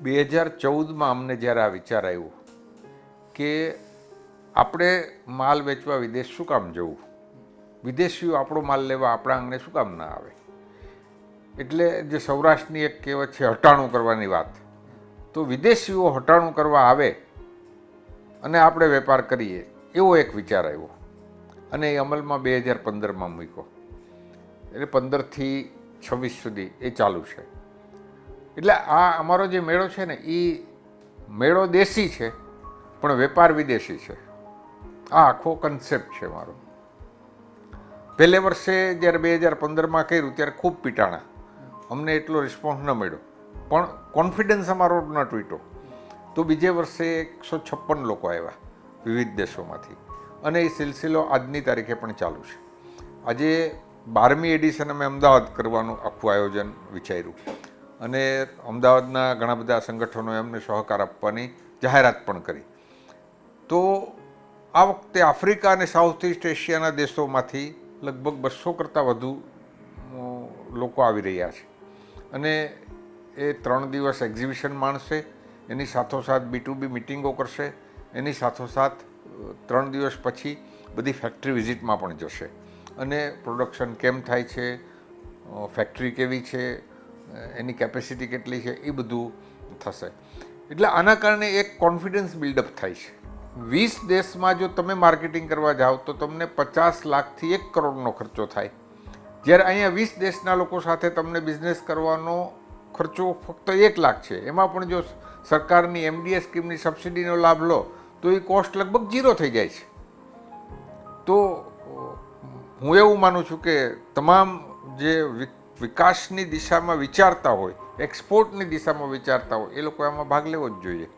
2014માં અમને જ્યારે આ વિચાર આવ્યો કે આપણે માલ વેચવા વિદેશ શું કામ જવું, વિદેશીઓ આપણો માલ લેવા આપણા આંગણે શું કામ ના આવે. એટલે જે સૌરાષ્ટ્રની એક કહેવત છે હટાણું કરવાની વાત, તો વિદેશીઓ હટાણું કરવા આવે અને આપણે વેપાર કરીએ એવો એક વિચાર આવ્યો અને એ અમલમાં 2015માં મૂક્યો. એટલે 15થી 26 સુધી એ ચાલુ છે. એટલે આ અમારો જે મેળો છે ને એ મેળો દેશી છે પણ વેપાર વિદેશી છે. આ આખો કન્સેપ્ટ છે મારો. પહેલે વર્ષે જ્યારે 2015માં કર્યું ત્યારે ખૂબ પીટાણા, અમને એટલો રિસ્પોન્સ ન મળ્યો પણ કોન્ફિડન્સ અમારો ન તૂટ્યો. તો બીજે વર્ષે 156 લોકો આવ્યા વિવિધ દેશોમાંથી અને એ સિલસિલો આજની તારીખે પણ ચાલુ છે. આજે 12મી એડિશન અમે અમદાવાદ કરવાનું આખું આયોજન વિચાર્યું અને અમદાવાદના ઘણા બધા સંગઠનોએ અમને સહકાર આપવાની જાહેરાત પણ કરી. તો આ વખતે આફ્રિકા અને સાઉથ ઇસ્ટ એશિયાના દેશોમાંથી લગભગ 200 કરતાં વધુ લોકો આવી રહ્યા છે અને એ 3 દિવસ એક્ઝિબિશન માણશે, એની સાથોસાથ B2B મિટિંગો કરશે, એની સાથોસાથ 3 દિવસ પછી બધી ફેક્ટરી વિઝિટમાં પણ જશે અને પ્રોડક્શન કેમ થાય છે, ફેક્ટરી કેવી છે, એની કેપેસિટી કેટલી છે, એ બધું થશે. એટલે આના કારણે એક કોન્ફિડન્સ બિલ્ડઅપ થાય છે. 20 દેશમાં જો તમે માર્કેટિંગ કરવા જાઓ તો તમને 50 લાખથી 1 કરોડનો ખર્ચો થાય, જ્યારે અહીંયા 20 દેશના લોકો સાથે તમને બિઝનેસ કરવાનો ખર્ચો ફક્ત 1 લાખ છે. એમાં પણ જો સરકારની MDA સ્કીમની સબસિડીનો લાભ લો તો એ કોસ્ટ લગભગ 0 થઈ જાય છે. તો હું એવું માનું છું કે તમામ જે વિકાસની દિશામાં વિચારતા હોય, એક્સપોર્ટની દિશામાં વિચારતા હોય, એ લોકો આમાં ભાગ લેવો જ જોઈએ.